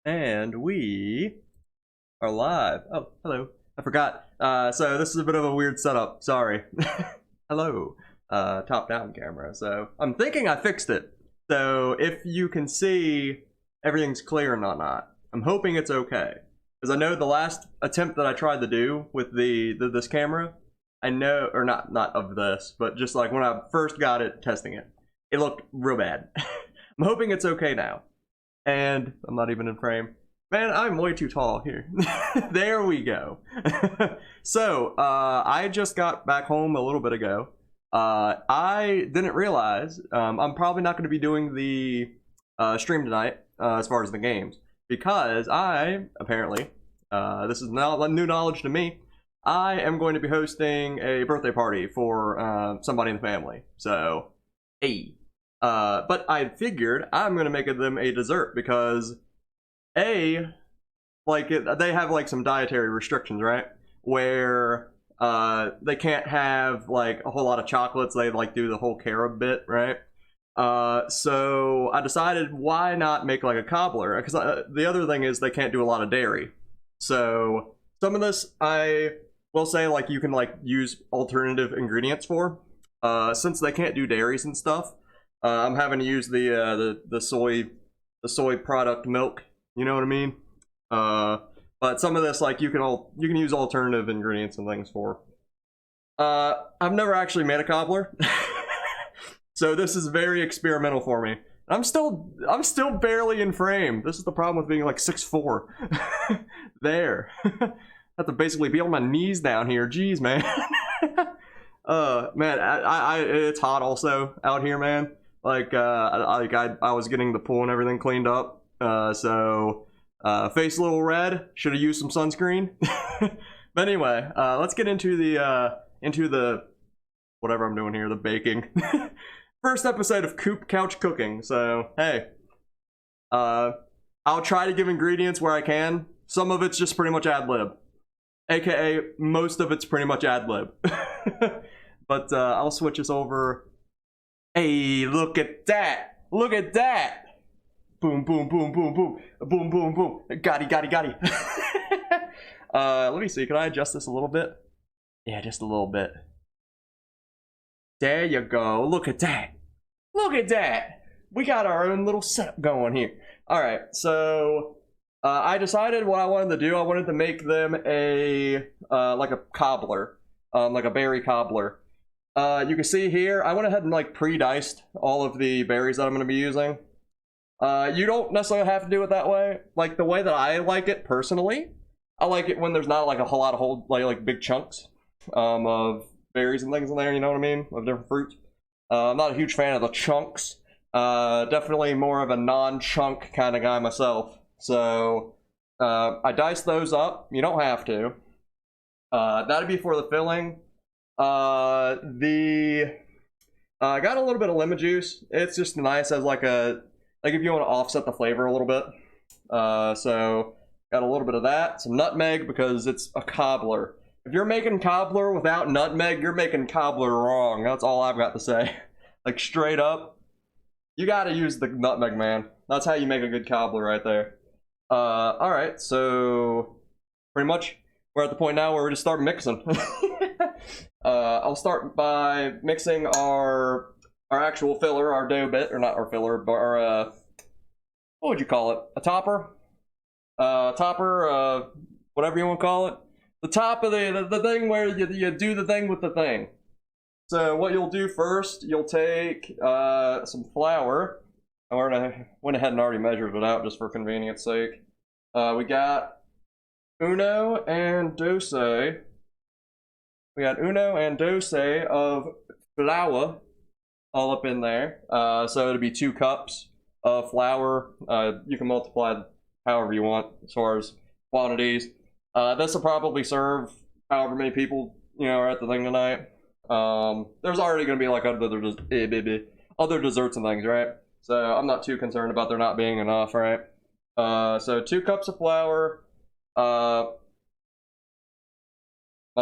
And we are live. Oh, hello. I forgot. So this is a bit of a weird setup. Sorry. Hello. Top-down camera. So I'm thinking I fixed it. So if you can see everything's clear and not, I'm hoping it's okay. Because I know the last attempt that I tried to do with this camera, I know, or not of this, but just like when I first got it, testing it, it looked real bad. I'm hoping it's okay now. And I'm not even in frame. Man, I'm way too tall here. There we go. So, I just got back home a little bit ago. I didn't realize, I'm probably not going to be doing the stream tonight, as far as the games. Because I, apparently, this is not new knowledge to me, I am going to be hosting a birthday party for somebody in the family. So, hey. But I figured I'm gonna make them a dessert because they have like some dietary restrictions, right? Where they can't have like a whole lot of chocolates. They like do the whole carob bit, right? So I decided why not make like a cobbler? Because the other thing is they can't do a lot of dairy. So some of this I will say like you can like use alternative ingredients for. Since they can't do dairies and stuff. I'm having to use the soy product milk. You know what I mean? But some of this, like you can use alternative ingredients and things for. I've never actually made a cobbler, so this is very experimental for me. I'm still barely in frame. This is the problem with being like 6'4". There, I have to basically be on my knees down here. Jeez, man. Man, it's hot also out here, man. Like, I was getting the pool and everything cleaned up, so face a little red. Should have used some sunscreen. But anyway, let's get into the whatever I'm doing here, the baking. First episode of CoopCouchCooking. So hey, I'll try to give ingredients where I can. Some of it's just pretty much ad lib, aka most of it's pretty much ad lib. But I'll switch this over. Hey, look at that! Look at that! Boom, boom, boom, boom, boom, boom, boom, boom. Got it. Let me see. Can I adjust this a little bit? Yeah, just a little bit. There you go. Look at that. Look at that. We got our own little setup going here. All right, so I decided what I wanted to do. I wanted to make them a like a cobbler, like a berry cobbler. You can see here, I went ahead and like pre-diced all of the berries that I'm going to be using. You don't necessarily have to do it that way. Like the way that I like it personally, I like it when there's not like a whole lot of like big chunks of berries and things in there, you know what I mean? Of different fruits. I'm not a huge fan of the chunks. Definitely more of a non-chunk kind of guy myself. So I diced those up. You don't have to. That'd be for the filling. I got a little bit of lemon juice. It's just nice as like if you want to offset the flavor a little bit. So got a little bit of that. Some nutmeg because it's a cobbler. If you're making cobbler without nutmeg, you're making cobbler wrong. That's all I've got to say. Like straight up, you got to use the nutmeg, man. That's how you make a good cobbler right there. All right, so pretty much we're at the point now where we just start mixing. I'll start by mixing our actual filler, our dough bit, or not our filler, but our, what would you call it? A topper? Whatever you want to call it. The top of the thing where you do the thing with the thing. So what you'll do first, you'll take some flour. I went ahead and already measured it out just for convenience sake. We got uno and dose. We got uno and dose of flour all up in there. So it'll be 2 cups of flour. You can multiply however you want as far as quantities. This will probably serve however many people, are at the thing tonight. There's already going to be like other desserts and things, right? So I'm not too concerned about there not being enough, right? So 2 cups of flour. My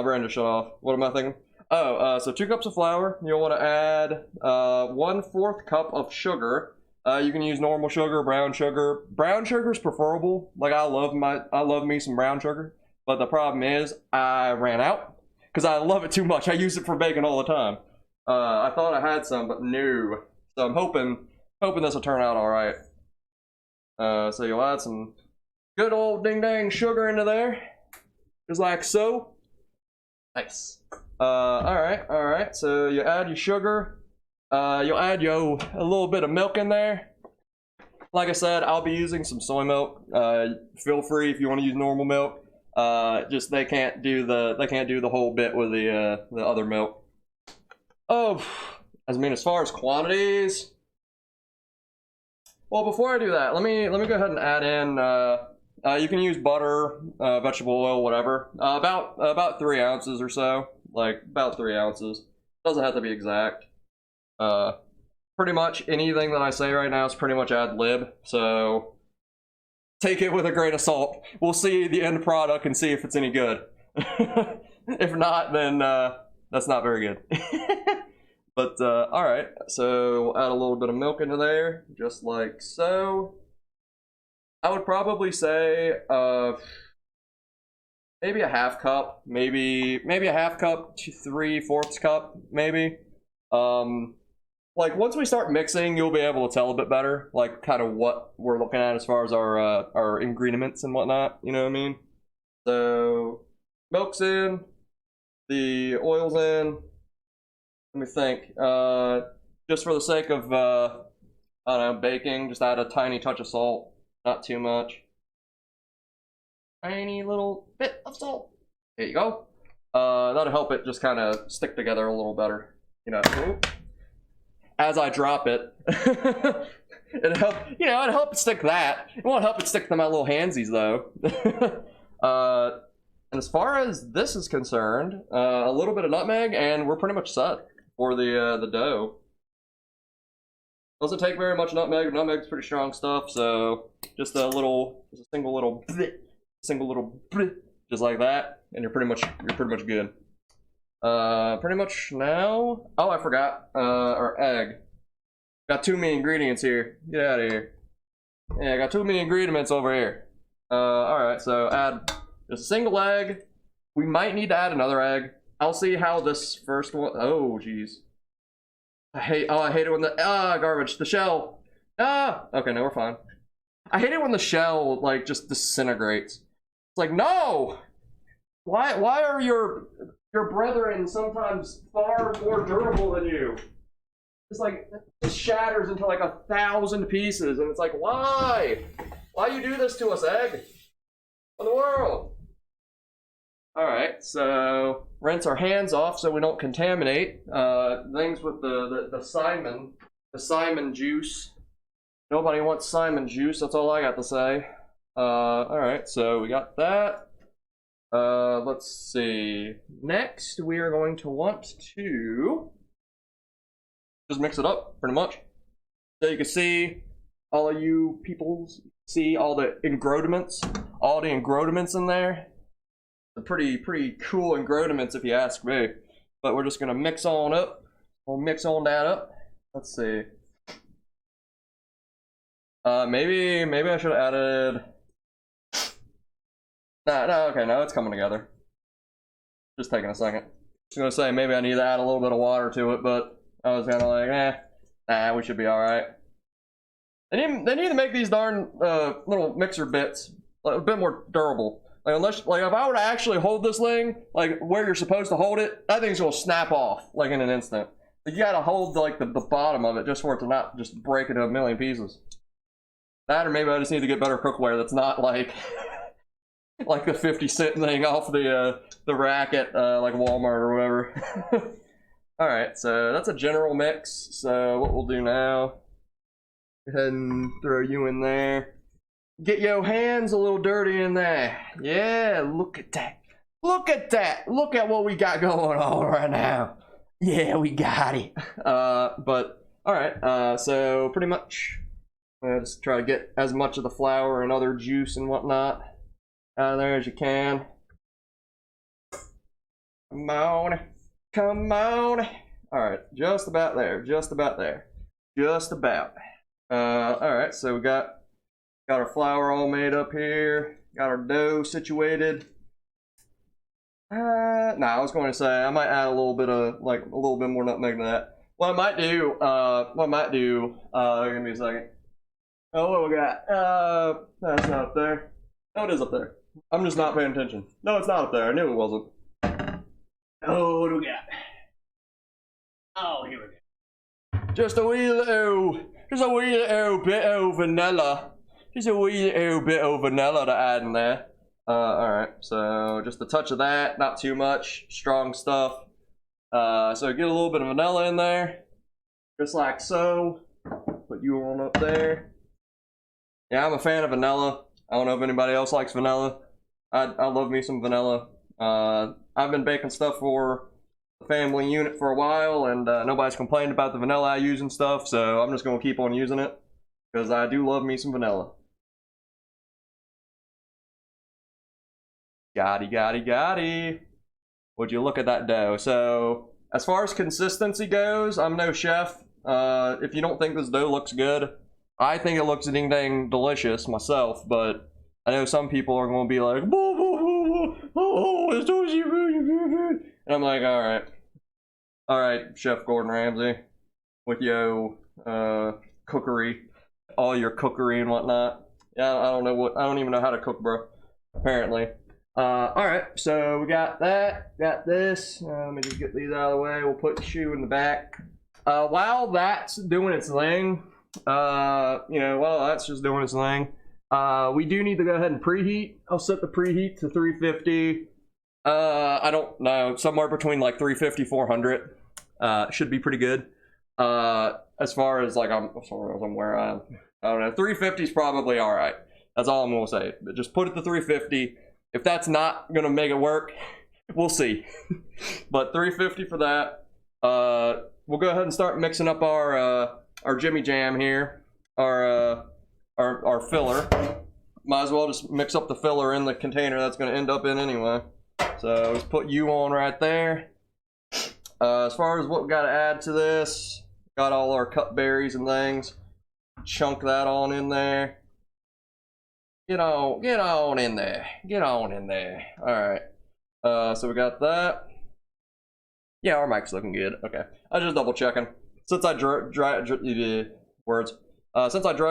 brain just shut off. What am I thinking? Oh, so 2 cups of flour. You'll want to add 1/4 cup of sugar. You can use normal sugar, brown sugar. Brown sugar is preferable. Like I love me some brown sugar. But the problem is I ran out because I love it too much. I use it for baking all the time. I thought I had some, but no. So I'm hoping this will turn out all right. So you'll add some good old ding dang sugar into there, just like so. Nice. All right. So you add your sugar. You'll add a little bit of milk in there. Like I said, I'll be using some soy milk. Feel free if you want to use normal milk. Just they can't do the whole bit with the other milk. Oh, I mean, as far as quantities. Well, before I do that, let me go ahead and add in. You can use butter, vegetable oil, whatever. About 3 ounces or so, like about 3 ounces. Doesn't have to be exact. Pretty much anything that I say right now is pretty much ad lib, so take it with a grain of salt. We'll see the end product and see if it's any good. If not, then that's not very good. But alright, so we'll add a little bit of milk into there, just like so. I would probably say maybe a half cup, maybe a half cup to 3/4 cup, maybe. Like once we start mixing, you'll be able to tell a bit better, like kind of what we're looking at as far as our ingredients and whatnot. You know what I mean? So milk's in, the oil's in. Let me think. Just for the sake of I don't know, baking, just add a tiny touch of salt, not too much. Tiny little bit of salt. There you go. That'll help it just kind of stick together a little better. You know. As I drop it, it'll help. You know, it'll help it stick that. It won't help it stick to my little handsies though. And as far as this is concerned, a little bit of nutmeg, and we're pretty much set for the dough. Doesn't take very much nutmeg. Nutmeg's pretty strong stuff, so just a single little, just like that, and you're pretty much good. Pretty much now. Oh, I forgot. Our egg. Got too many ingredients here. Get out of here. Yeah, I got too many ingredients over here. Alright, so add just a single egg. We might need to add another egg. I'll see how this first one. Oh, jeez. I hate it when garbage. The shell. Okay, no, we're fine. I hate it when the shell, like, just disintegrates. It's like, no! Why are your brethren sometimes far more durable than you? It's like, it shatters into like 1,000 pieces, and it's like, why? Why you do this to us, egg? What in the world? Alright, so rinse our hands off so we don't contaminate things with the Simon juice. Nobody wants Simon juice, that's all I got to say. Alright, so we got that. Let's see. Next, we are going to want to just mix it up, pretty much. So you can see, all of you people see all the ingredients in there. They're pretty cool ingredients if you ask me. But we're just gonna mix on up. We'll mix on that up. Let's see. Maybe I should have added. No, okay, no, it's coming together. Just taking a second. Just gonna say maybe I need to add a little bit of water to it, but I was kind of like, we should be all right. They need to make these darn little mixer bits like, a bit more durable. Like if I were to actually hold this thing like where you're supposed to hold it, that thing's gonna snap off like in an instant. Like, you gotta hold like the bottom of it just for it to not just break into a million pieces. That, or maybe I just need to get better cookware that's not like like the 50-cent thing off the rack at like Walmart or whatever. Alright, so that's a general mix. So what we'll do now, go ahead and throw you in there. Get your hands a little dirty in there. Yeah, look at that. Look at that. Look at what we got going on right now. Yeah, we got it. But alright, so pretty much just try to get as much of the flour and other juice and whatnot out of there as you can. Come on. Come on. Alright, just about there. Just about there. Just about. Alright, so we got our flour all made up here. Got our dough situated. I was going to say I might add a little bit of like a little bit more nutmeg to that. What I might do, give me a second. Oh, what we got? That's not up there. No, it is up there. I'm just not paying attention. No, it's not up there. I knew it wasn't. Oh, what do we got? Oh, here we go. Just a wee little bit of vanilla. Just a wee little bit of vanilla to add in there. Alright, so just a touch of that, not too much, strong stuff. So get a little bit of vanilla in there, just like so. Put you on up there. Yeah, I'm a fan of vanilla. I don't know if anybody else likes vanilla. I love me some vanilla. I've been baking stuff for the family unit for a while, and nobody's complained about the vanilla I use and stuff, so I'm just going to keep on using it, because I do love me some vanilla. Gotti. Would you look at that dough? So, as far as consistency goes, I'm no chef. If you don't think this dough looks good, I think it looks ding-dang delicious myself, but I know some people are going to be like, it's so good. And I'm like, alright, Chef Gordon Ramsay, with your cookery, all your cookery and whatnot. Yeah, I don't even know how to cook, bro, apparently. Alright, so we got that, got this. Let me just get these out of the way. We'll put the shoe in the back. While that's doing its thing, while that's just doing its thing, we do need to go ahead and preheat. I'll set the preheat to 350. I don't know, somewhere between like 350, 400. Should be pretty good. As far as like, I don't know, 350 is probably alright. That's all I'm gonna say. But just put it to 350. If that's not gonna make it work, we'll see. But 350 for that. We'll go ahead and start mixing up our Jimmy Jam here, our filler. Might as well just mix up the filler in the container that's gonna end up in anyway. So let's put you on right there. As far as what we gotta add to this, got all our cut berries and things. Chunk that on in there. Get on in there. Alright. So we got that. Yeah, our mic's looking good. Okay. I was just double checking. Since I drug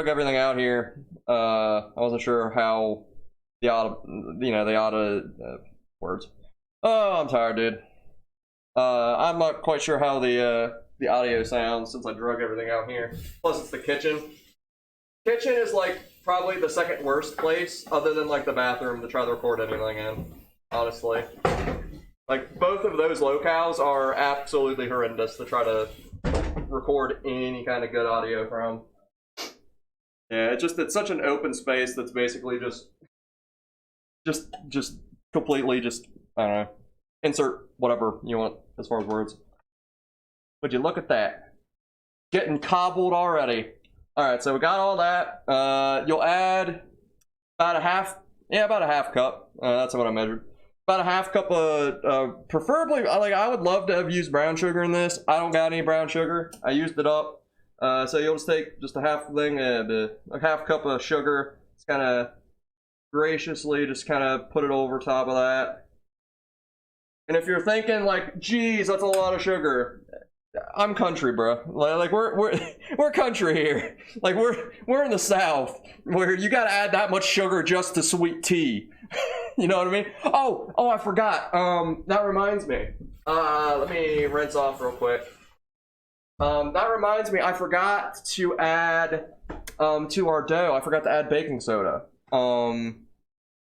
everything out here, I wasn't sure how words. Oh, I'm tired, dude. I'm not quite sure how the audio sounds since I drug everything out here. Plus, it's the kitchen. Kitchen is like probably the second worst place, other than like the bathroom, to try to record anything in. Honestly, like both of those locales are absolutely horrendous to try to record any kind of good audio from. Yeah, it's such an open space that's basically just completely I don't know. Insert whatever you want as far as words. Would you look at that? Getting cobbled already. Alright, so we got all that. You'll add about a half cup. That's what I measured. About a half cup of, preferably, I would love to have used brown sugar in this. I don't got any brown sugar. I used it up. So you'll just take just a half cup of sugar. Just kind of graciously just kind of put it over top of that. And if you're thinking like, geez, that's a lot of sugar, I'm country, bro. Like we're country here. Like we're in the South where you gotta add that much sugar just to sweet tea. You know what I mean? Oh, I forgot. That reminds me. Let me rinse off real quick. That reminds me, I forgot to add to our dough. I forgot to add baking soda. I'm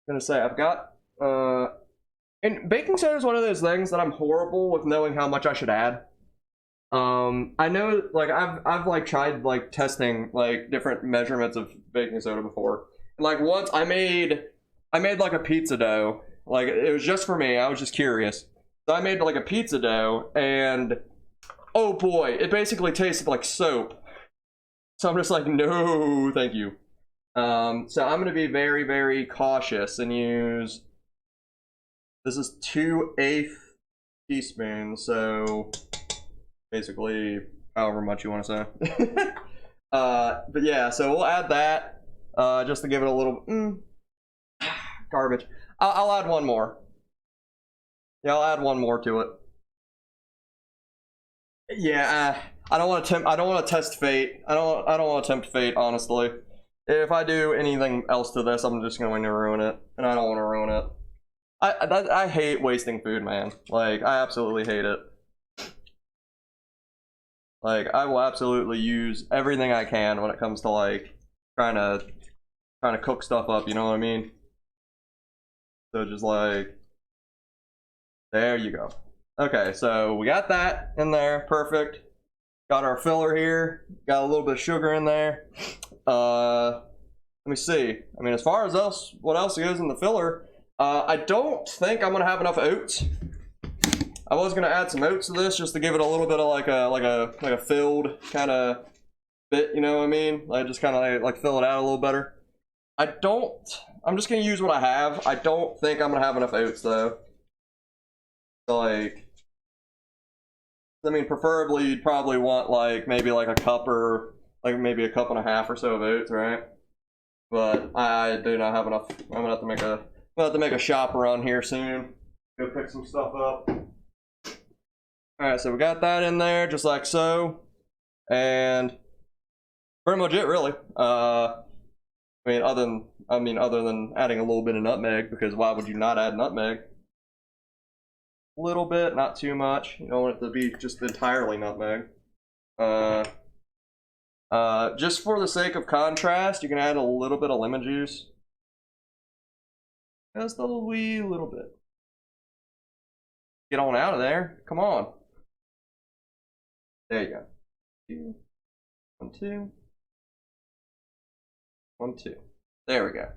gonna say I've got and baking soda is one of those things that I'm horrible with knowing how much I should add. I know, like I've like tried like testing like different measurements of baking soda before. Like once I made like a pizza dough. Like it was just for me. I was just curious. So I made like a pizza dough, and oh boy, it basically tasted like soap. So I'm just like, no, thank you. So I'm gonna be very, very cautious and use. This is 2/8 teaspoons, so basically however much you want to say. But yeah, so we'll add that just to give it a little garbage. I'll add one more. Yeah, I'll add one more to it. Yeah, I don't want to tempt. I don't want to test fate. I don't want to tempt fate. Honestly, if I do anything else to this, I'm just going to ruin it, and I don't want to ruin it. I hate wasting food, man. Like, I absolutely hate it. Like, I will absolutely use everything I can when it comes to like trying to cook stuff up. You know what I mean? So just like, there you go. Okay, so we got that in there, perfect. Got our filler here. Got a little bit of sugar in there. Let me see. I mean, as far as what else goes in the filler, I don't think I'm gonna have enough oats. I was gonna add some oats to this just to give it a little bit of like a filled kind of bit. You know what I mean? Like just kind of like fill it out a little better. I'm just gonna use what I have. I don't think I'm gonna have enough oats though. So like, I mean, preferably you'd probably want like maybe like a cup or like maybe a cup and a half or so of oats, right? But I do not have enough. I'm gonna have to make a shop run here soon. Go pick some stuff up. All right, so we got that in there just like so, and pretty much it really. I mean, other than adding a little bit of nutmeg, because why would you not add nutmeg? A little bit, not too much. You don't want it to be just entirely nutmeg. Just for the sake of contrast, you can add a little bit of lemon juice. Just a wee little bit. Get on out of there. Come on. There you go. 1, 2. 1, 2. There we go.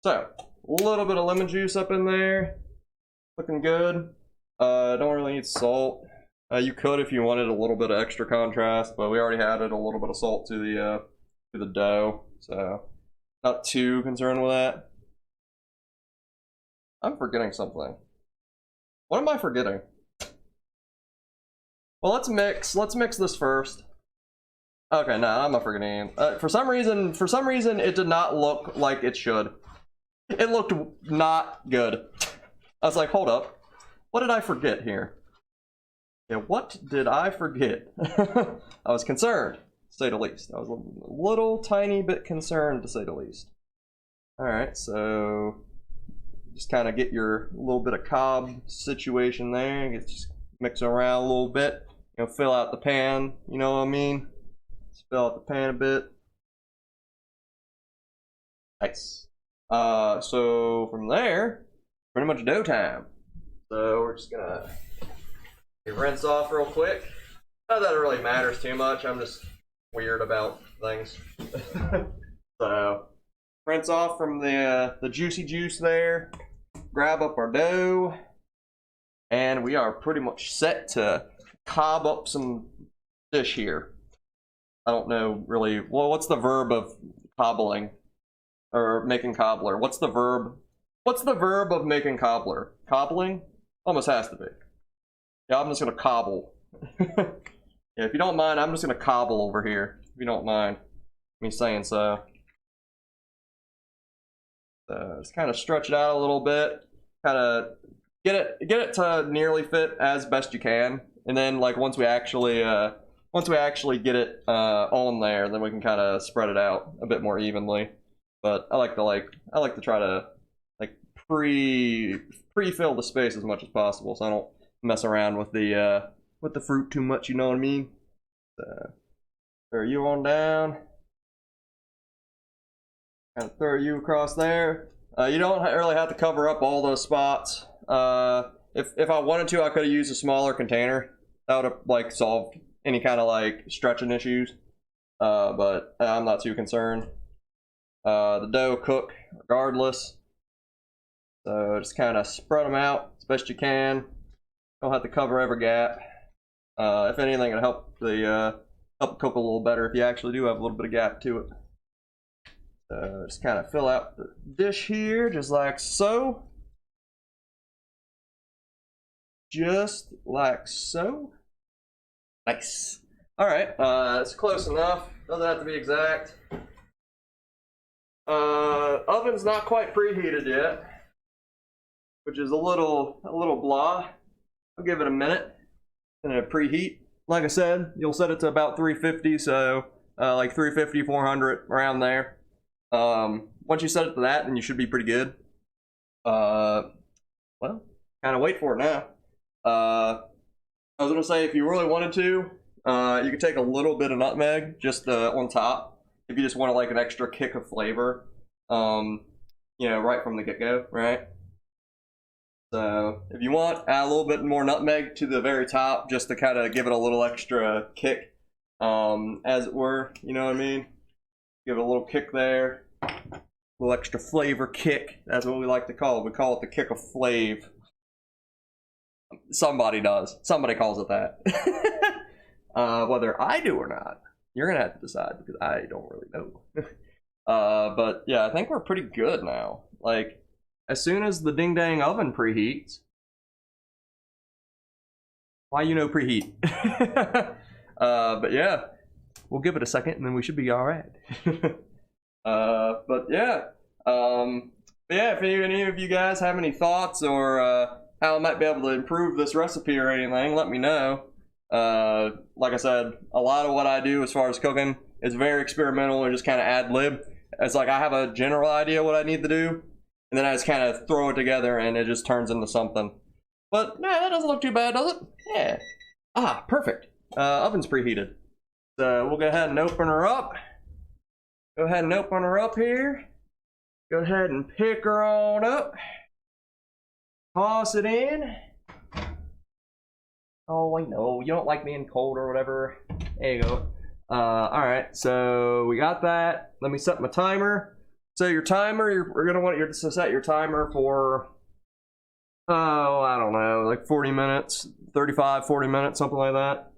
So, a little bit of lemon juice up in there. Looking good. Don't really need salt. You could if you wanted a little bit of extra contrast, but we already added a little bit of salt to the dough, so not too concerned with that. I'm forgetting something. What am I forgetting? Well, let's mix this first. Okay, no, I'm not forgetting. For some reason, it did not look like it should. It looked not good. I was like, hold up. What did I forget here? Yeah, what did I forget? I was concerned, to say the least. I was a little tiny bit concerned, to say the least. Alright, so just kind of get your little bit of cob situation there. Just mix around a little bit. You know, fill out the pan, you know what I mean? Just fill out the pan a bit. Nice. So from there, pretty much dough time. So we're just gonna rinse off real quick. Not that it really matters too much. I'm just weird about things. So rinse off from the juicy juice there. Grab up our dough, and we are pretty much set to cob up some dish here. I don't know really. Well, what's the verb of cobbling or making cobbler? What's the verb? What's the verb of making cobbler? Cobbling? Almost has to be. Yeah, I'm just gonna cobble. Yeah, if you don't mind, I'm just gonna cobble over here. If you don't mind me saying so. Just kind of stretch it out a little bit. Kind of get it to nearly fit as best you can, and then like once we actually get it on there, then we can kind of spread it out a bit more evenly. But I like to try to like pre-fill the space as much as possible, so I don't mess around with the fruit too much. You know what I mean? Throw you on down. Kind of throw you across there. You don't really have to cover up all those spots. If I wanted to, I could have used a smaller container. That would have like solved any kind of like stretching issues. But I'm not too concerned. The dough cook regardless. So just kind of spread them out as best you can. Don't have to cover every gap. If anything, it'll help help cook a little better if you actually do have a little bit of gap to it. Just kind of fill out the dish here, just like so. Just like so. Nice. All right, it's close enough. Doesn't have to be exact. Oven's not quite preheated yet, which is a little blah. I'll give it a minute and a preheat. Like I said, you'll set it to about 350, so like 350, 400, around there. Once you set it to that, then you should be pretty good. Well, kind of wait for it now. I was gonna say, if you really wanted to, you could take a little bit of nutmeg just on top, if you just want like an extra kick of flavor. You know, right from the get-go, right? So if you want, add a little bit more nutmeg to the very top, just to kind of give it a little extra kick, as it were. You know what I mean? Give it a little kick there, a little extra flavor kick. That's what we like to call it. We call it the kick of flav. Somebody does. Somebody calls it that. Whether I do or not, you're gonna have to decide, because I don't really know. But yeah, I think we're pretty good now. Like, as soon as the ding dang oven preheats, why you know preheat? But yeah, we'll give it a second and then we should be all right. But yeah, if any of you guys have any thoughts or how I might be able to improve this recipe or anything, let me know. Like I said, a lot of what I do as far as cooking is very experimental and just kind of ad lib. It's like I have a general idea what I need to do, and then I just kind of throw it together and it just turns into something. But nah, that doesn't look too bad, does it? Yeah. Ah, perfect. Oven's preheated. So we'll go ahead and open her up. Go ahead and open her up here. Go ahead and pick her on up. Toss it in. Oh, I know, you don't like being cold or whatever. There you go. Alright, so we got that. Let me set my timer. So your timer, we're gonna want to set your timer for, oh, I don't know, like 40 minutes, 35, 40 minutes, something like that.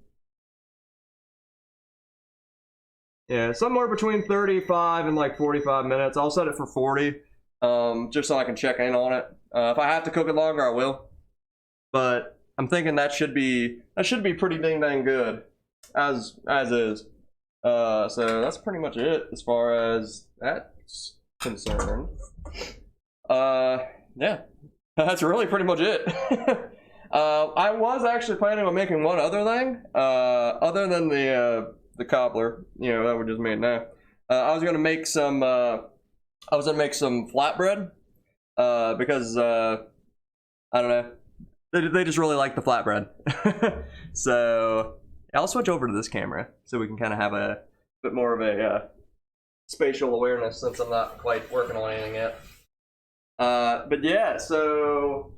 Yeah, somewhere between 35 and like 45 minutes. I'll set it for 40, just so I can check in on it. If I have to cook it longer, I will. But I'm thinking that should be pretty ding dang good, as is. So that's pretty much it as far as that's concerned. Yeah, that's really pretty much it. I was actually planning on making one other thing, other than the cobbler, you know, that we just made now. I was gonna make some flatbread, because I don't know, they just really like the flatbread. So I'll switch over to this camera so we can kind of have a bit more of a spatial awareness, since I'm not quite working on anything yet. But yeah, so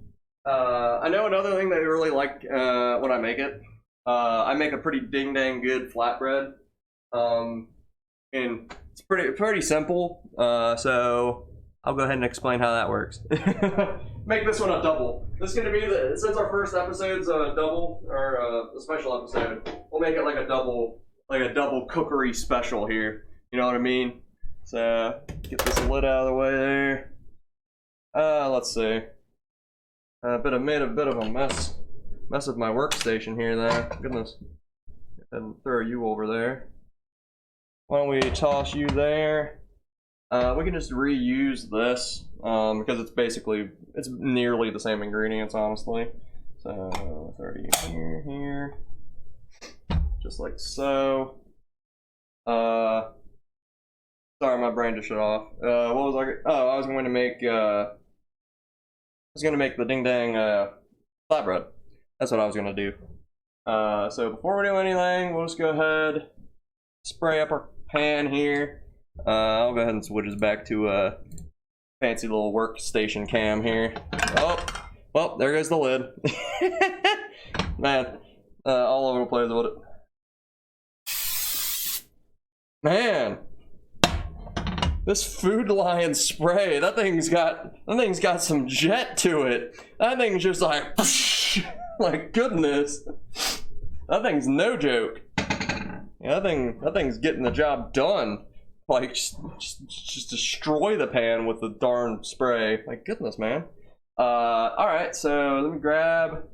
I know another thing that I really like when I make it. I make a pretty ding dang good flatbread, and it's pretty simple. So I'll go ahead and explain how that works. Make this one a double. This is gonna be since our first episode's a double, or a special episode, we'll make it like a double cookery special here. You know what I mean? So get this lid out of the way there. Let's see. Made a bit of a mess with my workstation here there. Goodness. And throw you over there. Why don't we toss you there? We can just reuse this, because it's nearly the same ingredients, honestly. So 30 here, just like so. Sorry, my brain just shut off. What was I? Oh, I was going to make the ding dang flatbread. That's what I was going to do. So before we do anything, we'll just go ahead, spray up our pan here. I'll go ahead and switch us back to a fancy little workstation cam here. Oh, well, there goes the lid. Man, all over the place with it. Man, this Food Lion spray, that thing's got some jet to it. That thing's just like, like goodness. That thing's no joke. Yeah, that thing's getting the job done. Like, just destroy the pan with the darn spray. My goodness, man. Alright, so let me grab,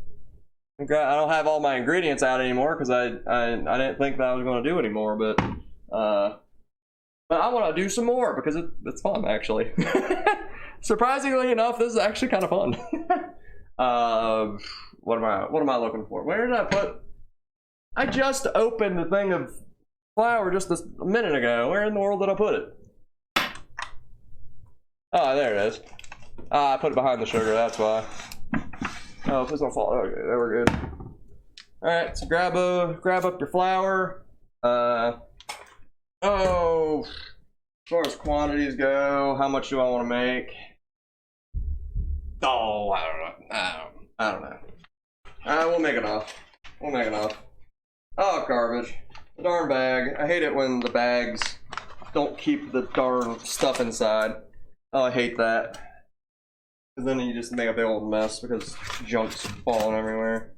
I don't have all my ingredients out anymore because I didn't think that I was going to do anymore, but But I want to do some more because it's fun, actually. Surprisingly enough, this is actually kind of fun. What am I looking for? Where did I put? I just opened the thing of flour just a minute ago. Where in the world did I put it? Oh, there it is. I put it behind the sugar, that's why. Oh, please don't fall. Okay, there we're good. Alright, so grab up your flour. Oh, as far as quantities go, how much do I want to make? Oh, I don't know. We'll make enough. We'll make enough. Oh, garbage. The darn bag. I hate it when the bags don't keep the darn stuff inside. Oh, I hate that. Because then you just make a big old mess because junk's falling everywhere.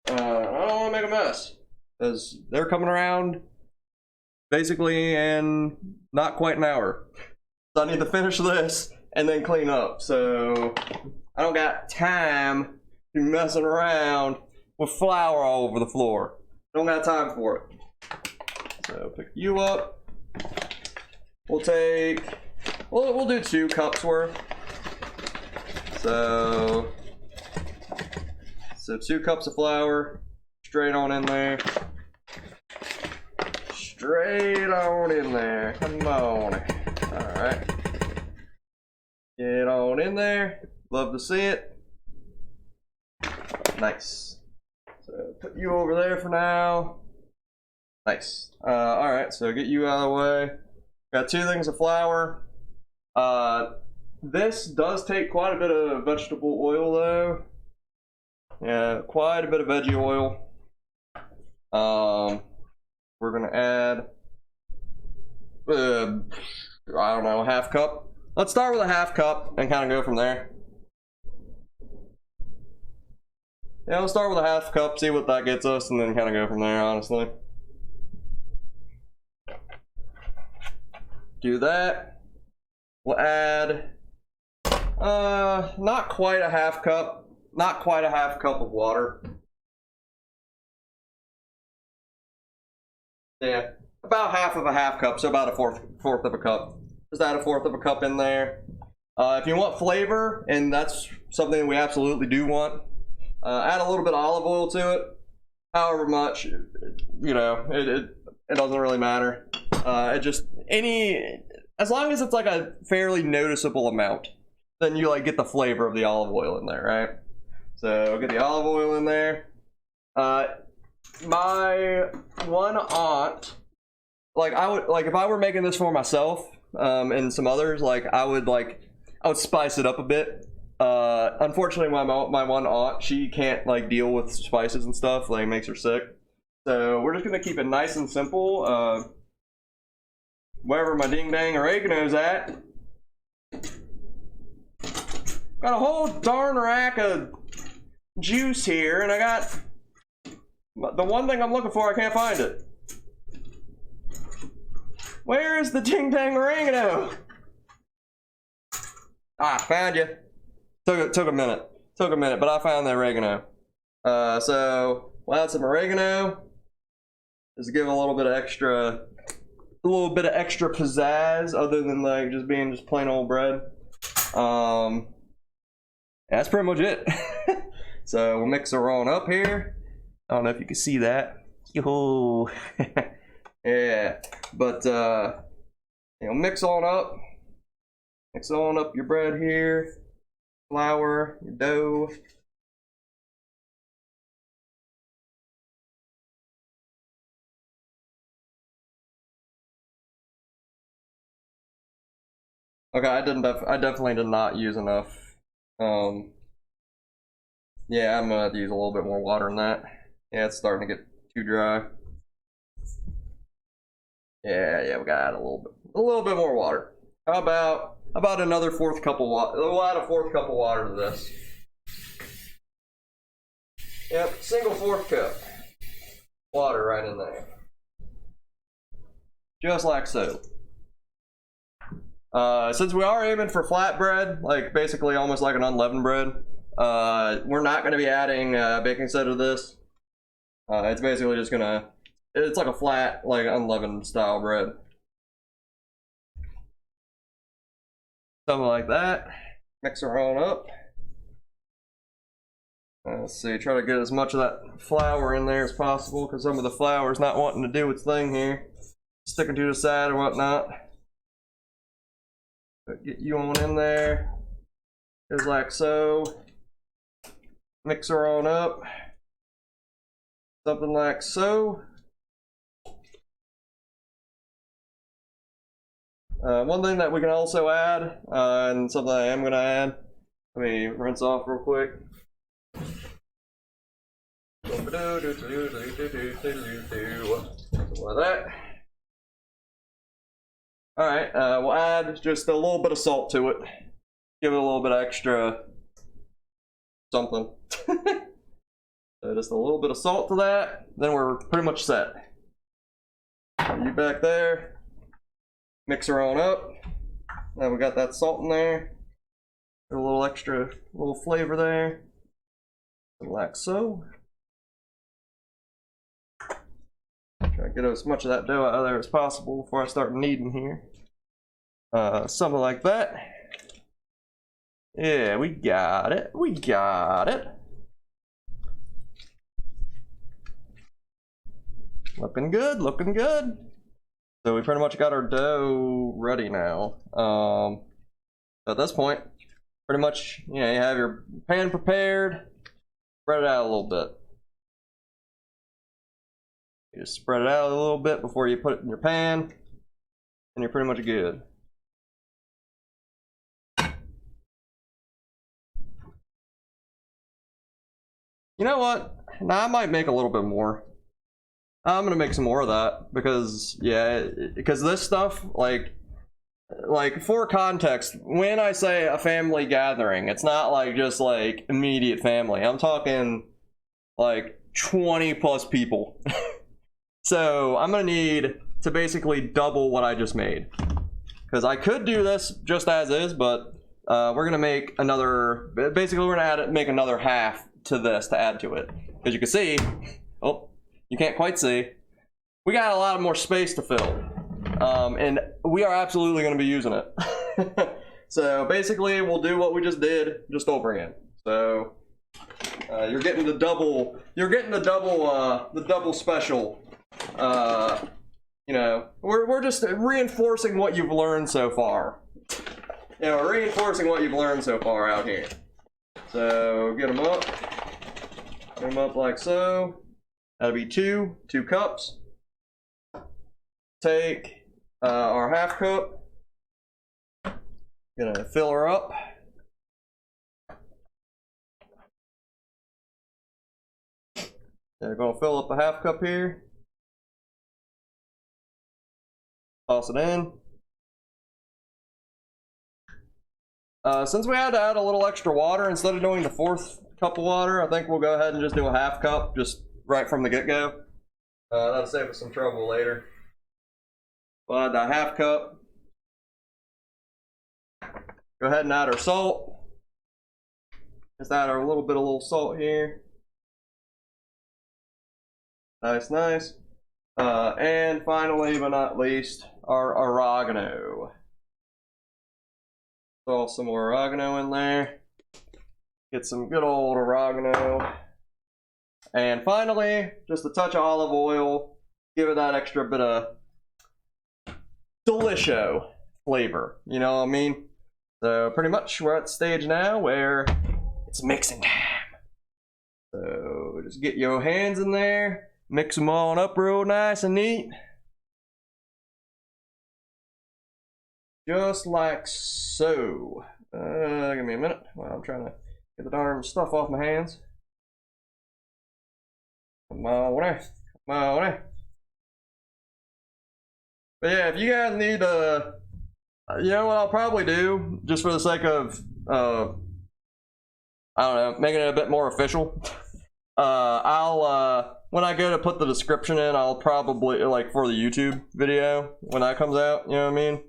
I don't want to make a mess. Because they're coming around basically in not quite an hour. So I need to finish this and then clean up. So I don't got time to be messing around with flour all over the floor. Don't got time for it. So pick you up. We'll do 2 cups worth. So 2 cups of flour, straight on in there. Straight on in there. Come on. Alright. Get on in there. Love to see it. Nice. So put you over there for now. Nice. Alright, so get you out of the way. Got 2 things of flour. This does take quite a bit of vegetable oil though. Yeah, quite a bit of veggie oil. We're gonna add, I don't know, 1/2 cup. Let's start with a 1/2 cup and kind of go from there. Yeah, let's start with a 1/2 cup, see what that gets us, and then kind of go from there, honestly. Do that. We'll add, not quite a 1/2 cup, not quite a 1/2 cup of water. Yeah, about half of a 1/2 cup, so about a fourth of a cup. Just add a 1/4 of a cup in there. If you want flavor, and that's something we absolutely do want, add a little bit of olive oil to it. However much, you know, it doesn't really matter. It just as long as it's like a fairly noticeable amount, then you like get the flavor of the olive oil in there, right? So get the olive oil in there. My one aunt, like if I were making this for myself, and some others, like I would spice it up a bit. Unfortunately, my one aunt, she can't like deal with spices and stuff, like it makes her sick. So we're just gonna keep it nice and simple. Wherever my ding dang oregano's at, got a whole darn rack of juice here, and I got the one thing I'm looking for. I can't find it. Where is the ding dang oregano? Ah, found you. Took a minute. Took a minute, but I found the oregano. So we'll add some oregano. Just give it a little bit of extra pizzazz, other than like just being just plain old bread. That's pretty much it. So we'll mix her on up here. I don't know if you can see that. Yo. Yeah, but you know, mix on up your bread here, flour, your dough. Okay, I definitely did not use enough. Yeah, I'm gonna have to use a little bit more water than that. Yeah, it's starting to get too dry. Yeah, we gotta add a little bit more water. How about another 1/4 cup of water? We'll add a 1/4 cup of water to this. Yep, single 1/4 cup water right in there, just like so. Since we are aiming for flatbread, like basically almost like an unleavened bread, we're not going to be adding baking soda to this. It's basically just gonna It's like a flat, like unleavened style bread. Something like that. Mix her on up. Let's see, try to get as much of that flour in there as possible, because some of the flour is not wanting to do its thing here. Sticking to the side or whatnot. But get you on in there. Just like so. Mix her on up. Something like so. One thing that we can also add, and something I am going to add, let me rinse off real quick. Something like that. Alright, we'll add just a little bit of salt to it. Give it a little bit extra something. So just a little bit of salt to that, then we're pretty much set. You back there. Mix her on up. Now we got that salt in there. Put a little extra, little flavor there. Like so. Try to get as much of that dough out of there as possible before I start kneading here. Something like that. Yeah, we got it. We got it. Looking good, looking good. So we pretty much got our dough ready now. At this point, pretty much, you know, you have your pan prepared. Spread it out a little bit. You just spread it out a little bit before you put it in your pan, and you're pretty much good. You know what? Now I might make a little bit more. I'm gonna make some more of that because, yeah, because this stuff, like for context, when I say a family gathering, it's not like just like immediate family. I'm talking like 20 plus people. So I'm gonna need to basically double what I just made, because I could do this just as is, but we're gonna make another. Basically, we're gonna make another half to this to add to it. As you can see, oh, you can't quite see, we got a lot more space to fill, and we are absolutely going to be using it. So basically, we'll do what we just did, just over again. So you're getting the double. You're getting the double special. You know, we're just reinforcing what you've learned so far. You know, reinforcing what you've learned so far out here. So get them up. Get them up like so. That'll be two cups. Take our half cup. Gonna fill her up. They're gonna fill up a half cup here. Toss it in. Since we had to add a little extra water instead of doing the fourth cup of water, I think we'll go ahead and just do a half cup, just right from the get-go. That'll save us some trouble later. We'll add that half cup. Go ahead and add our salt. Just add our little salt here. Nice, nice. And finally, but not least, our oregano. Throw some more oregano in there. Get some good old oregano. And finally, just a touch of olive oil. Give it that extra bit of delisho flavor. You know what I mean? So pretty much we're at the stage now where it's mixing time. So just get your hands in there. Mix them all up real nice and neat. Just like so. Give me a minute while I'm trying to get the darn stuff off my hands. Come on, come on. But yeah, if you guys need you know what I'll probably do, just for the sake of I don't know, making it a bit more official. I'll when I go to put the description in, I'll probably, like for the YouTube video when that comes out, you know what I mean?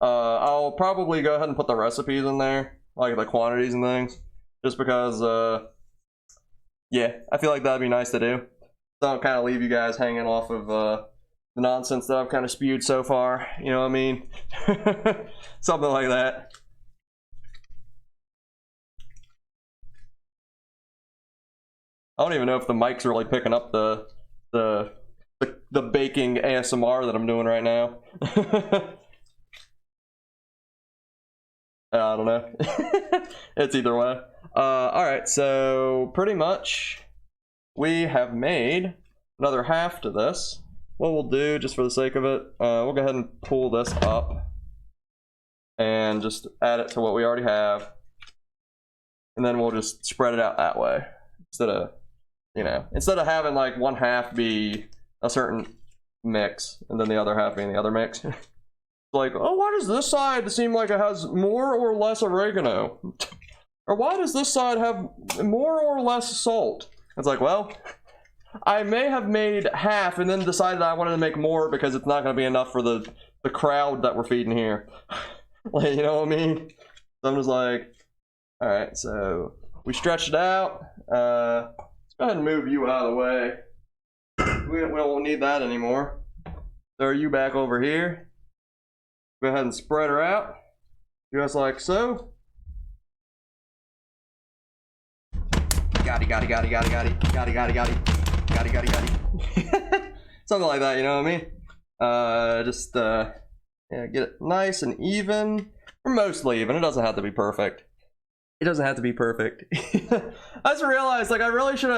I'll probably go ahead and put the recipes in there, like the quantities and things, just because yeah, I feel like that'd be nice to do. don't kind of leave you guys hanging off of the nonsense that I've kind of spewed so far. You know what I mean? Something like that. I don't even know if the mic's really picking up the baking ASMR that I'm doing right now. I don't know. It's either way. Alright, so pretty much we have made another half to this. What we'll do, just for the sake of it, we'll go ahead and pull this up and just add it to what we already have. And then we'll just spread it out that way. Instead of, you know, instead of having like one half be a certain mix and then the other half being the other mix. Like, oh, why does this side seem like it has more or less oregano? Or why does this side have more or less salt? It's like, well, I may have made half and then decided I wanted to make more because it's not going to be enough for the crowd that we're feeding here. Like, you know what I mean? So I'm just like, all right, so we stretched it out. Let's go ahead and move you out of the way. We don't need that anymore. Throw you back over here. Go ahead and spread her out, just like so. Something like that, you know what I mean? Yeah, get it nice and even, or mostly even. It doesn't have to be perfect. It doesn't have to be perfect. I just realized, like, I should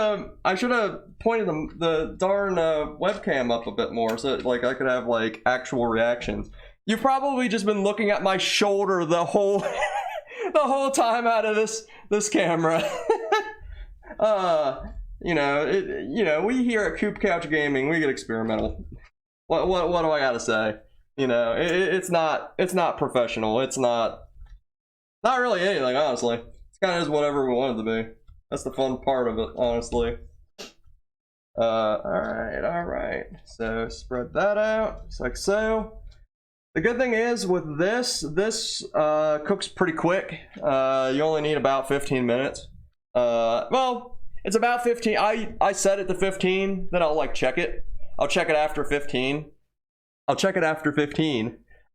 have pointed the darn webcam up a bit more so that, like, I could have like actual reactions. You've probably just been looking at my shoulder the whole the whole time out of this camera. You know, we here at CoopCouchGaming, we get experimental. What do I gotta say? You know, it's not professional. It's not really anything, honestly. It's kind of just whatever we want it to be. That's the fun part of it, honestly. All right. So spread that out just like so. The good thing is with this cooks pretty quick. You only need about 15 minutes. Well, it's about 15. I set it to 15, then I'll like check it. I'll check it after 15.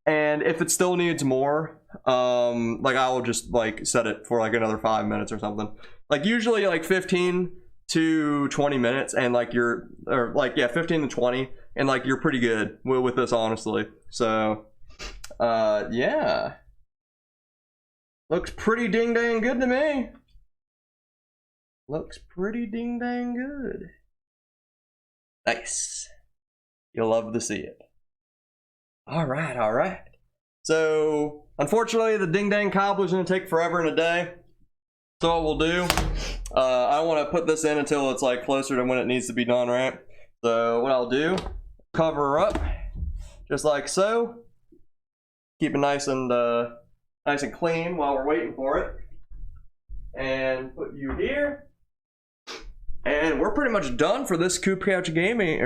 And if it still needs more, like I'll just like set it for like another 5 minutes or something. Like usually like 15 to 20 minutes and like 15 to 20 and like you're pretty good with this, honestly. So yeah, looks pretty ding dang good to me. Looks pretty ding dang good. Nice. You'll love to see it. All right. So unfortunately the ding dang cobbler's gonna take forever and a day. So what we'll do, I want to put this in until it's like closer to when it needs to be done, right? So what I'll do, cover her up just like so. Keep it nice and clean while we're waiting for it. And put you here. And we're pretty much done for this CoopCouchGaming,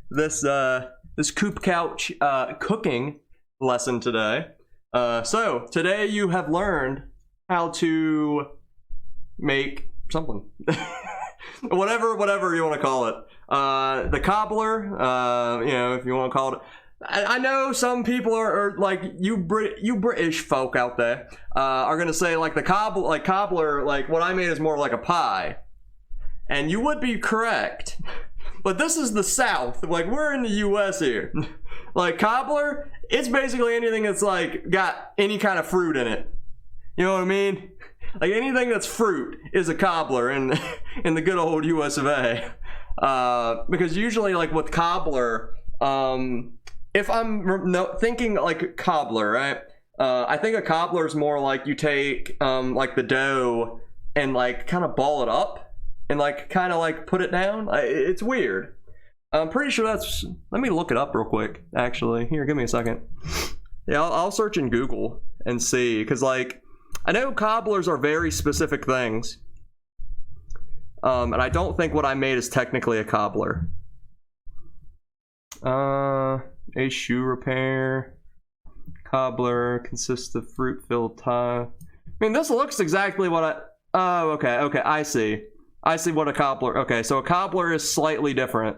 this CoopCouch cooking lesson today. So today you have learned how to make something, whatever you want to call it. The cobbler, you know, if you want to call it. I know some people are like you British folk out there are gonna say like the cobbler, like what I made is more like a pie, and you would be correct, but this is the South. Like we're in the U.S. here. Like cobbler, it's basically anything that's like got any kind of fruit in it. You know what I mean? Like anything that's fruit is a cobbler in the good old U.S. of A. Because usually like with cobbler, if I'm thinking like cobbler, right? I think a cobbler is more like you take like the dough and like kind of ball it up and like kind of like put it down. It's weird. I'm pretty sure that's. Let me look it up real quick. Actually, here, give me a second. Yeah, I'll search in Google and see, because like I know cobblers are very specific things, and I don't think what I made is technically a cobbler. A shoe repair. Cobbler consists of fruit-filled tie. I mean, this looks exactly what I... Oh, okay, I see. I see what a cobbler. Okay, so a cobbler is slightly different.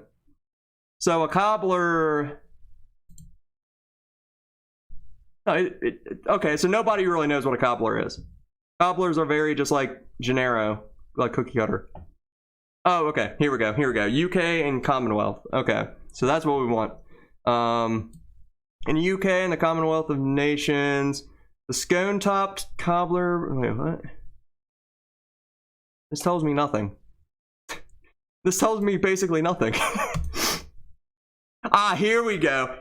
So a cobbler. Okay, so nobody really knows what a cobbler is. Cobblers are very just like Gennaro, like cookie cutter. Oh, okay. Here we go. UK and Commonwealth. Okay, so that's what we want. In UK and the Commonwealth of Nations, the scone-topped cobbler. Wait, what? This tells me nothing. This tells me basically nothing. Ah, here we go.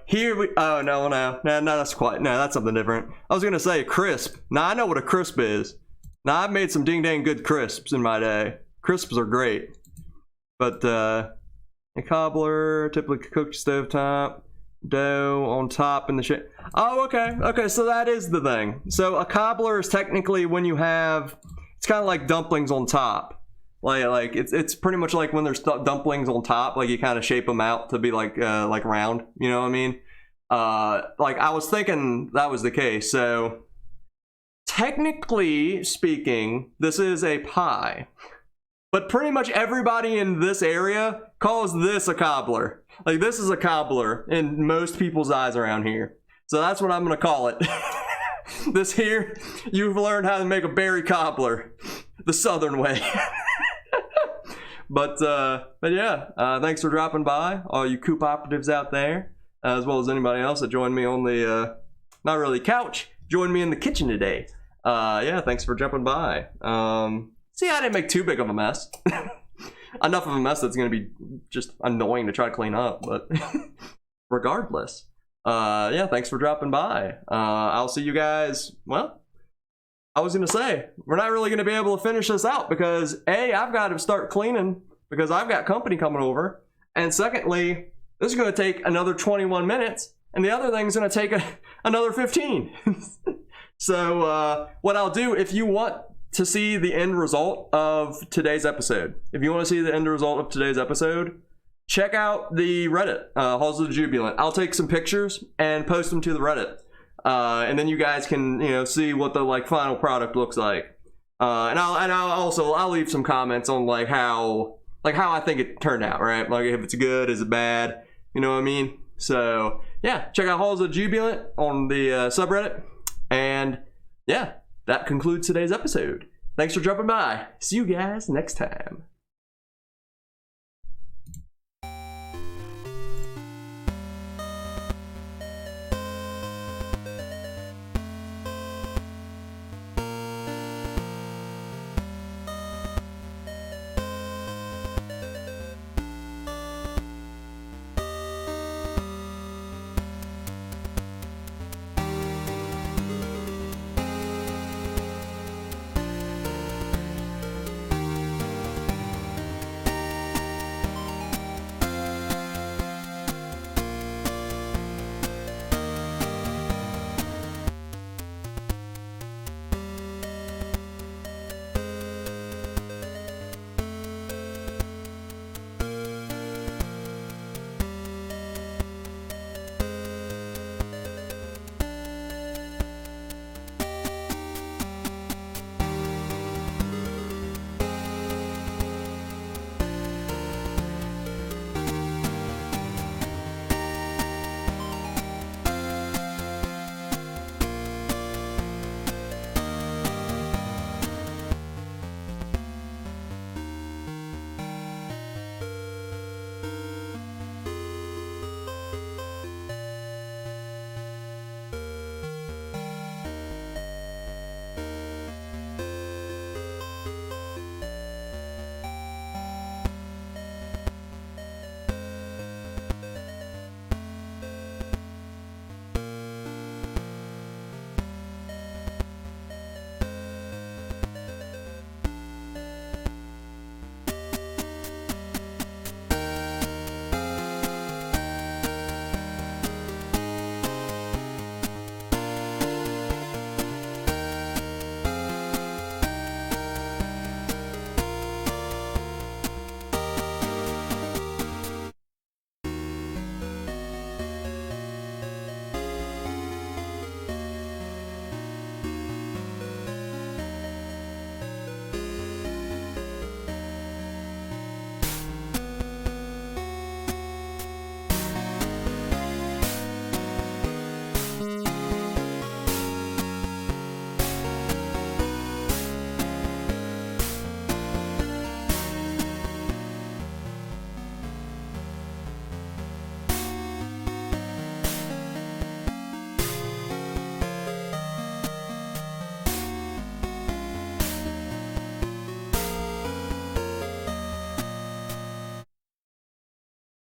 Oh, no, that's that's something different. I was gonna say crisp. Now I know what a crisp is. Now I've made some ding-dang good crisps in my day. Crisps are great. But, a cobbler, typically cooked stovetop, dough on top in the shit. Oh, okay. Okay, so that is the thing. So a cobbler is technically when you have, it's kind of like dumplings on top. Like it's pretty much like when there's dumplings on top, like you kind of shape them out to be like round, you know what I mean? Like I was thinking that was the case. So technically speaking, this is a pie, but pretty much everybody in this area calls this a cobbler. Like this is a cobbler in most people's eyes around here. So that's what I'm gonna call it. This here, you've learned how to make a berry cobbler, the southern way. But yeah, thanks for dropping by, all you Coop operatives out there, as well as anybody else that joined me on the, not really couch, joined me in the kitchen today. Yeah, thanks for jumping by. See, I didn't make too big of a mess. Enough of a mess that's going to be just annoying to try to clean up, but regardless. Yeah, thanks for dropping by. I'll see you guys, well, I was going to say, we're not really going to be able to finish this out because A, I've got to start cleaning because I've got company coming over. And secondly, this is going to take another 21 minutes and the other thing's going to take another 15. So what I'll do, if you want to see the end result of today's episode, check out the Reddit, Halls of the Jubilant. I'll take some pictures and post them to the Reddit. And then you guys can, see what the final product looks like. And I'll leave some comments on how I think it turned out, right? Like if it's good, is it bad? You know what I mean? So yeah, check out Halls of the Jubilant on the subreddit. And yeah, that concludes today's episode. Thanks for dropping by. See you guys next time.